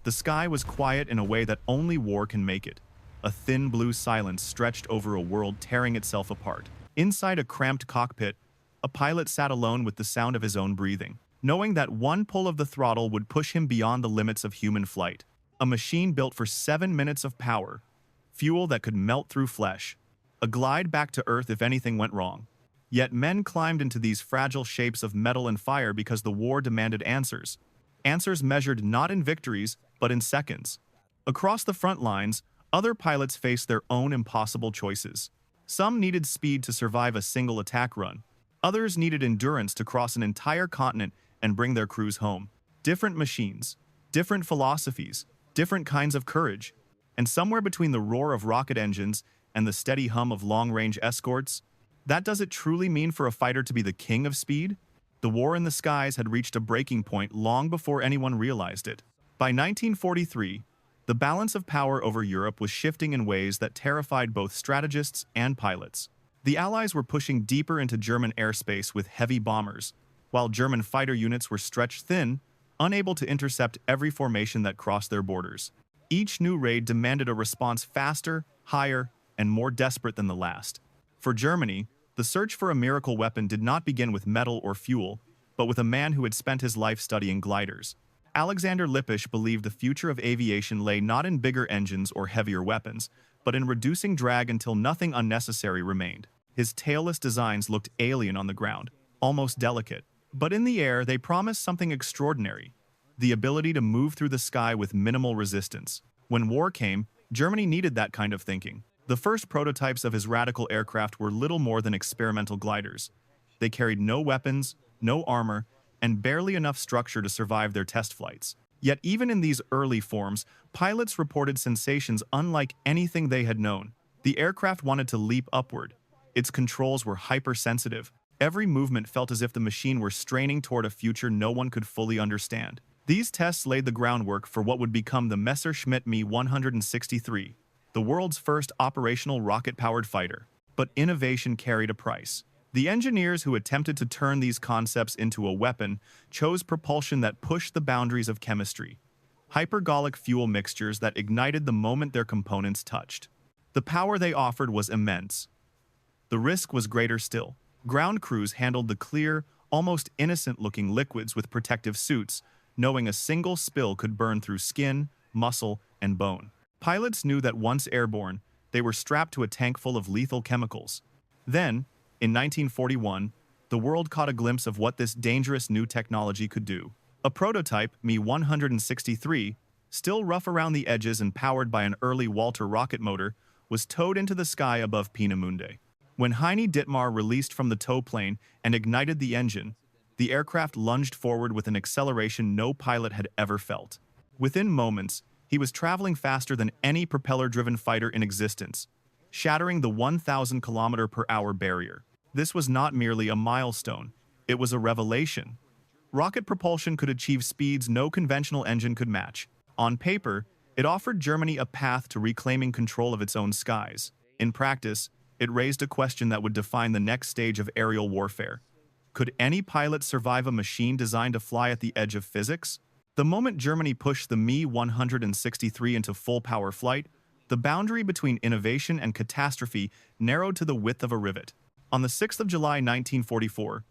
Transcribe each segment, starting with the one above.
The sky was quiet in a way that only war can make it. A thin blue silence stretched over a world tearing itself apart. Inside a cramped cockpit, a pilot sat alone with the sound of his own breathing, knowing that one pull of the throttle would push him beyond the limits of human flight. A machine built for 7 minutes of power, fuel that could melt through flesh, a glide back to Earth if anything went wrong. Yet men climbed into these fragile shapes of metal and fire because the war demanded answers. Answers measured not in victories, but in seconds. Across the front lines, other pilots faced their own impossible choices. Some needed speed to survive a single attack run. Others needed endurance to cross an entire continent and bring their crews home. Different machines, different philosophies, different kinds of courage. And somewhere between the roar of rocket engines and the steady hum of long-range escorts, that does it truly mean for a fighter to be the king of speed? The war in the skies had reached a breaking point long before anyone realized it. By 1943, the balance of power over Europe was shifting in ways that terrified both strategists and pilots. The Allies were pushing deeper into German airspace with heavy bombers, while German fighter units were stretched thin, unable to intercept every formation that crossed their borders. Each new raid demanded a response faster, higher, and more desperate than the last. For Germany, the search for a miracle weapon did not begin with metal or fuel, but with a man who had spent his life studying gliders. Alexander Lippisch believed the future of aviation lay not in bigger engines or heavier weapons, but in reducing drag until nothing unnecessary remained. His tailless designs looked alien on the ground, almost delicate, but in the air they promised something extraordinary: the ability to move through the sky with minimal resistance. When war came, Germany needed that kind of thinking. The first prototypes of his radical aircraft were little more than experimental gliders. They carried no weapons, no armor, and barely enough structure to survive their test flights. Yet even in these early forms, pilots reported sensations unlike anything they had known. The aircraft wanted to leap upward. Its controls were hypersensitive. Every movement felt as if the machine were straining toward a future no one could fully understand. These tests laid the groundwork for what would become the Messerschmitt Me 163, the world's first operational rocket-powered fighter. But innovation carried a price. The engineers who attempted to turn these concepts into a weapon chose propulsion that pushed the boundaries of chemistry, hypergolic fuel mixtures that ignited the moment their components touched. The power they offered was immense. The risk was greater still. Ground crews handled the clear, almost innocent-looking liquids with protective suits, knowing a single spill could burn through skin, muscle, and bone. Pilots knew that once airborne, they were strapped to a tank full of lethal chemicals. Then, in 1941, the world caught a glimpse of what this dangerous new technology could do. A prototype, Me 163, still rough around the edges and powered by an early Walter rocket motor, was towed into the sky above Peenemünde. When Heini Ditmar released from the tow plane and ignited the engine, the aircraft lunged forward with an acceleration no pilot had ever felt. Within moments, he was traveling faster than any propeller-driven fighter in existence, shattering the 1,000 km/h barrier. This was not merely a milestone, it was a revelation. Rocket propulsion could achieve speeds no conventional engine could match. On paper, it offered Germany a path to reclaiming control of its own skies. In practice, it raised a question that would define the next stage of aerial warfare. Could any pilot survive a machine designed to fly at the edge of physics? The moment Germany pushed the Me 163 into full-power flight, the boundary between innovation and catastrophe narrowed to the width of a rivet. On the 6th of July 1944,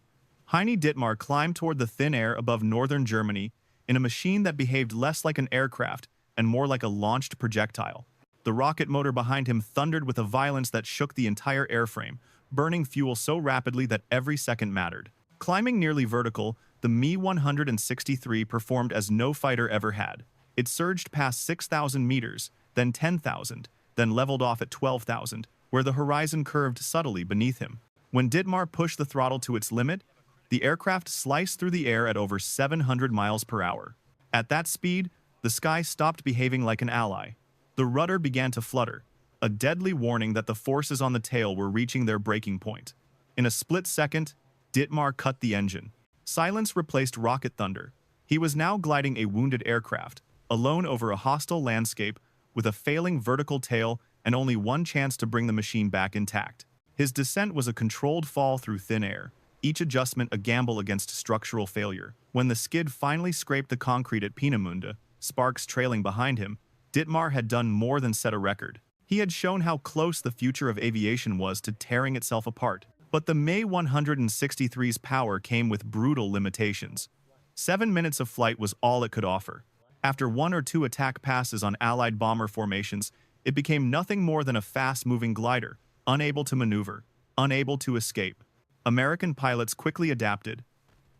Heini Ditmar climbed toward the thin air above northern Germany in a machine that behaved less like an aircraft and more like a launched projectile. The rocket motor behind him thundered with a violence that shook the entire airframe, burning fuel so rapidly that every second mattered. Climbing nearly vertical, the Me 163 performed as no fighter ever had. It surged past 6,000 meters, then 10,000, then leveled off at 12,000, where the horizon curved subtly beneath him. When Ditmar pushed the throttle to its limit, the aircraft sliced through the air at over 700 miles per hour. At that speed, the sky stopped behaving like an ally. The rudder began to flutter, a deadly warning that the forces on the tail were reaching their breaking point. In a split second, Ditmar cut the engine. Silence replaced rocket thunder. He was now gliding a wounded aircraft, alone over a hostile landscape, with a failing vertical tail and only one chance to bring the machine back intact. His descent was a controlled fall through thin air, each adjustment a gamble against structural failure. When the skid finally scraped the concrete at Peenemünde, sparks trailing behind him, Ditmar had done more than set a record. He had shown how close the future of aviation was to tearing itself apart. But the Me-163's power came with brutal limitations. 7 minutes of flight was all it could offer. After 1 or 2 attack passes on Allied bomber formations, it became nothing more than a fast-moving glider, unable to maneuver, unable to escape. American pilots quickly adapted.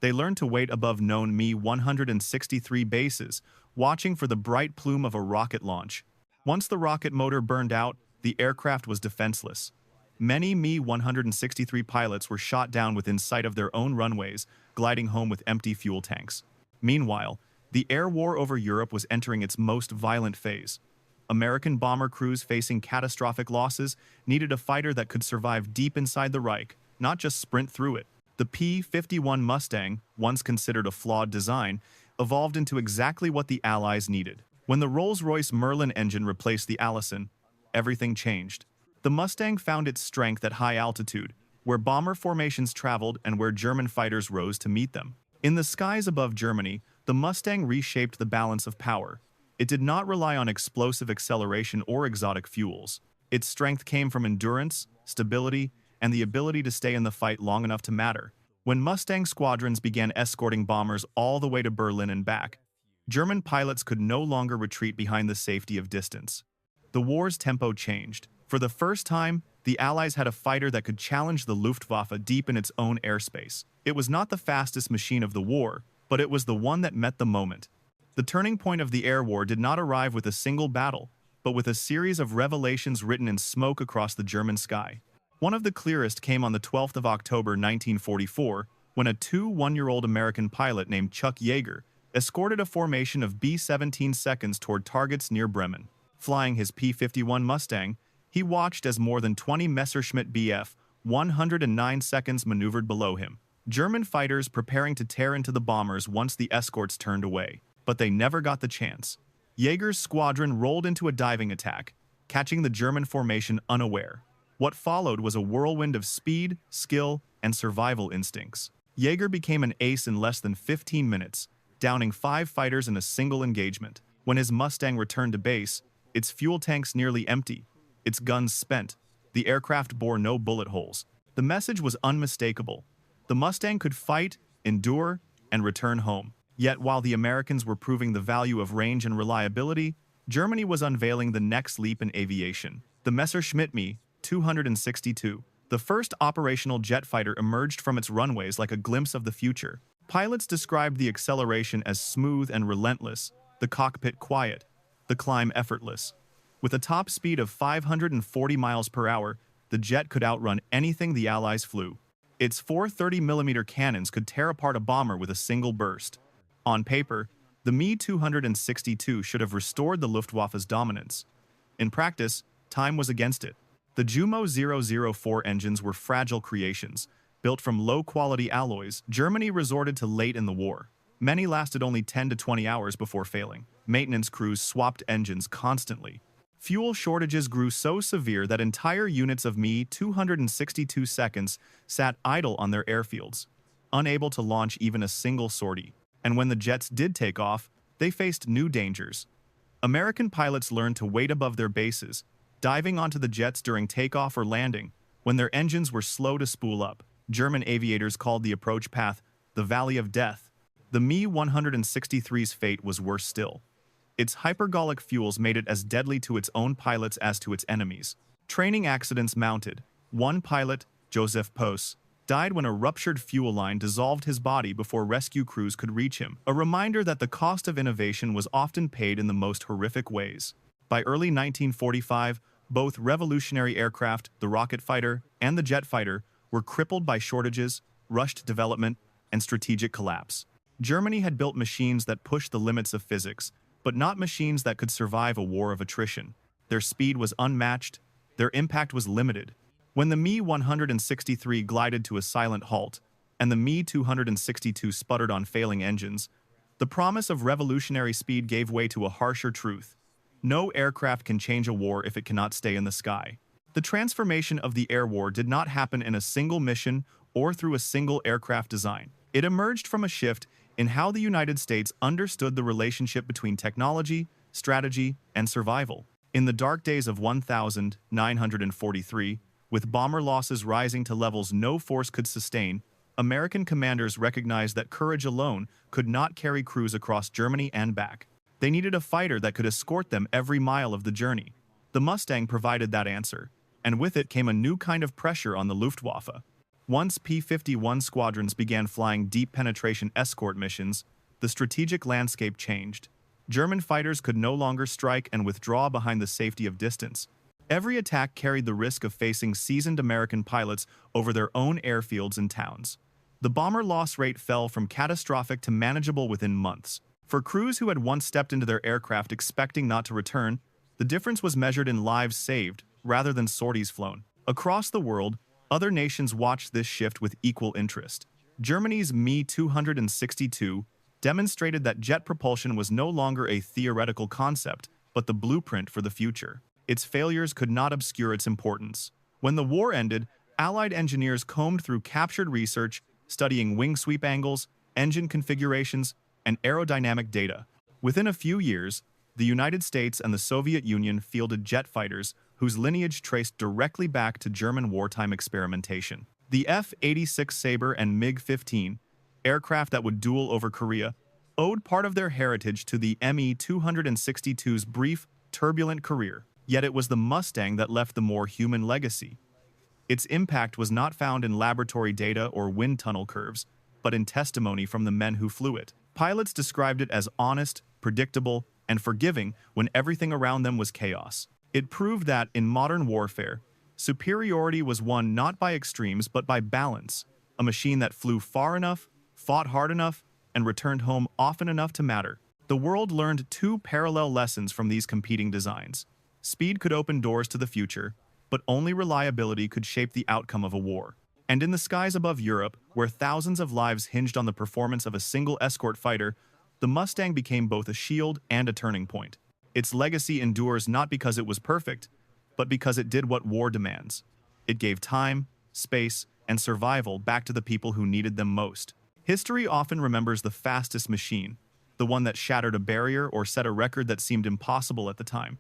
They learned to wait above known Me-163 bases, watching for the bright plume of a rocket launch. Once the rocket motor burned out, the aircraft was defenseless. Many Me-163 pilots were shot down within sight of their own runways, gliding home with empty fuel tanks. Meanwhile, the air war over Europe was entering its most violent phase. American bomber crews facing catastrophic losses needed a fighter that could survive deep inside the Reich, not just sprint through it. The P-51 Mustang, once considered a flawed design, evolved into exactly what the Allies needed. When the Rolls-Royce Merlin engine replaced the Allison, everything changed. The Mustang found its strength at high altitude, where bomber formations traveled and where German fighters rose to meet them. In the skies above Germany, the Mustang reshaped the balance of power. It did not rely on explosive acceleration or exotic fuels. Its strength came from endurance, stability, and the ability to stay in the fight long enough to matter. When Mustang squadrons began escorting bombers all the way to Berlin and back, German pilots could no longer retreat behind the safety of distance. The war's tempo changed. For the first time, the Allies had a fighter that could challenge the Luftwaffe deep in its own airspace. It was not the fastest machine of the war, but it was the one that met the moment. The turning point of the air war did not arrive with a single battle, but with a series of revelations written in smoke across the German sky. One of the clearest came on the 12th of October 1944, when a 1-year-old American pilot named Chuck Yeager escorted a formation of B-17 seconds toward targets near Bremen. Flying his P-51 Mustang, he watched as more than 20 Messerschmitt Bf 109 seconds maneuvered below him. German fighters preparing to tear into the bombers once the escorts turned away. But they never got the chance. Yeager's squadron rolled into a diving attack, catching the German formation unaware. What followed was a whirlwind of speed, skill, and survival instincts. Yeager became an ace in less than 15 minutes, downing 5 fighters in a single engagement. When his Mustang returned to base, its fuel tanks nearly empty, its guns spent, the aircraft bore no bullet holes. The message was unmistakable. The Mustang could fight, endure, and return home. Yet while the Americans were proving the value of range and reliability, Germany was unveiling the next leap in aviation. The Messerschmitt Me 262, the first operational jet fighter, emerged from its runways like a glimpse of the future. Pilots described the acceleration as smooth and relentless, the cockpit quiet, the climb effortless. With a top speed of 540 miles per hour, the jet could outrun anything the Allies flew. Its 430mm cannons could tear apart a bomber with a single burst. On paper, the Me-262 should have restored the Luftwaffe's dominance. In practice, time was against it. The Jumo 004 engines were fragile creations. Built from low-quality alloys, Germany resorted to late in the war. Many lasted only 10 to 20 hours before failing. Maintenance crews swapped engines constantly. Fuel shortages grew so severe that entire units of Me-262 seconds sat idle on their airfields, unable to launch even a single sortie. And when the jets did take off, they faced new dangers. American pilots learned to wait above their bases, diving onto the jets during takeoff or landing, when their engines were slow to spool up. German aviators called the approach path the Valley of Death. The Me-163's fate was worse still. Its hypergolic fuels made it as deadly to its own pilots as to its enemies. Training accidents mounted. One pilot, Joseph Posse, died when a ruptured fuel line dissolved his body before rescue crews could reach him, a reminder that the cost of innovation was often paid in the most horrific ways. By early 1945, both revolutionary aircraft, the rocket fighter and the jet fighter, were crippled by shortages, rushed development, and strategic collapse. Germany had built machines that pushed the limits of physics, but not machines that could survive a war of attrition. Their speed was unmatched, their impact was limited. When the Me-163 glided to a silent halt, and the Me-262 sputtered on failing engines, the promise of revolutionary speed gave way to a harsher truth. No aircraft can change a war if it cannot stay in the sky. The transformation of the air war did not happen in a single mission or through a single aircraft design. It emerged from a shift in how the United States understood the relationship between technology, strategy, and survival. In the dark days of 1943, with bomber losses rising to levels no force could sustain, American commanders recognized that courage alone could not carry crews across Germany and back. They needed a fighter that could escort them every mile of the journey. The Mustang provided that answer, and with it came a new kind of pressure on the Luftwaffe. Once P-51 squadrons began flying deep penetration escort missions, the strategic landscape changed. German fighters could no longer strike and withdraw behind the safety of distance. Every attack carried the risk of facing seasoned American pilots over their own airfields and towns. The bomber loss rate fell from catastrophic to manageable within months. For crews who had once stepped into their aircraft expecting not to return, the difference was measured in lives saved rather than sorties flown. Across the world, other nations watched this shift with equal interest. Germany's Me-262 demonstrated that jet propulsion was no longer a theoretical concept, but the blueprint for the future. Its failures could not obscure its importance. When the war ended, Allied engineers combed through captured research, studying wing sweep angles, engine configurations, and aerodynamic data. Within a few years, the United States and the Soviet Union fielded jet fighters whose lineage traced directly back to German wartime experimentation. The F-86 Sabre and MiG-15, aircraft that would duel over Korea, owed part of their heritage to the Me-262's brief, turbulent career. Yet it was the Mustang that left the more human legacy. Its impact was not found in laboratory data or wind tunnel curves, but in testimony from the men who flew it. Pilots described it as honest, predictable, and forgiving when everything around them was chaos. It proved that, in modern warfare, superiority was won not by extremes but by balance, a machine that flew far enough, fought hard enough, and returned home often enough to matter. The world learned two parallel lessons from these competing designs. Speed could open doors to the future, but only reliability could shape the outcome of a war. And in the skies above Europe, where thousands of lives hinged on the performance of a single escort fighter, the Mustang became both a shield and a turning point. Its legacy endures not because it was perfect, but because it did what war demands. It gave time, space, and survival back to the people who needed them most. History often remembers the fastest machine, the one that shattered a barrier or set a record that seemed impossible at the time.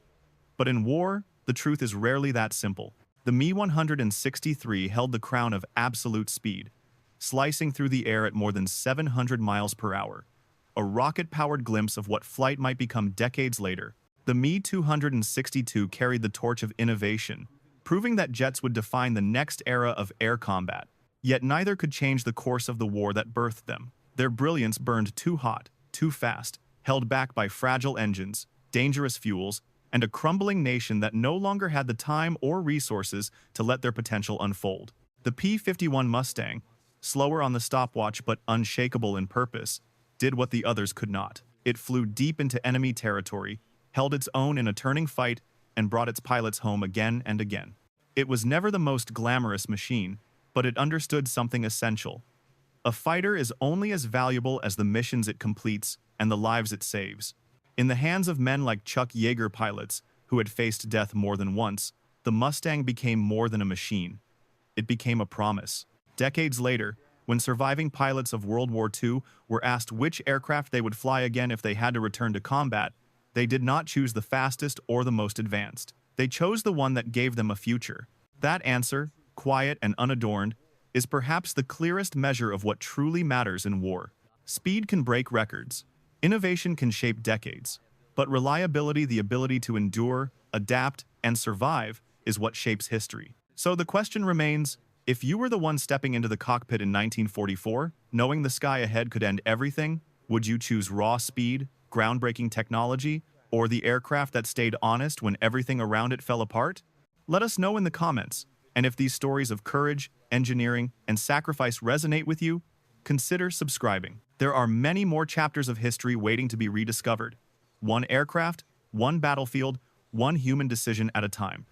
But in war, the truth is rarely that simple. The Me-163 held the crown of absolute speed, slicing through the air at more than 700 miles per hour, a rocket-powered glimpse of what flight might become decades later. The Me-262 carried the torch of innovation, proving that jets would define the next era of air combat. Yet neither could change the course of the war that birthed them. Their brilliance burned too hot, too fast, held back by fragile engines, dangerous fuels, and a crumbling nation that no longer had the time or resources to let their potential unfold. The P-51 Mustang, slower on the stopwatch but unshakable in purpose, did what the others could not. It flew deep into enemy territory, held its own in a turning fight, and brought its pilots home again and again. It was never the most glamorous machine, but it understood something essential. A fighter is only as valuable as the missions it completes and the lives it saves. In the hands of men like Chuck Yeager pilots, who had faced death more than once, the Mustang became more than a machine. It became a promise. Decades later, when surviving pilots of World War II were asked which aircraft they would fly again if they had to return to combat, they did not choose the fastest or the most advanced. They chose the one that gave them a future. That answer, quiet and unadorned, is perhaps the clearest measure of what truly matters in war. Speed can break records. Innovation can shape decades. But reliability, the ability to endure, adapt, and survive, is what shapes history. So the question remains, if you were the one stepping into the cockpit in 1944, knowing the sky ahead could end everything, would you choose raw speed, groundbreaking technology, or the aircraft that stayed honest when everything around it fell apart? Let us know in the comments, and if these stories of courage, engineering, and sacrifice resonate with you, consider subscribing. There are many more chapters of history waiting to be rediscovered. One aircraft, one battlefield, one human decision at a time.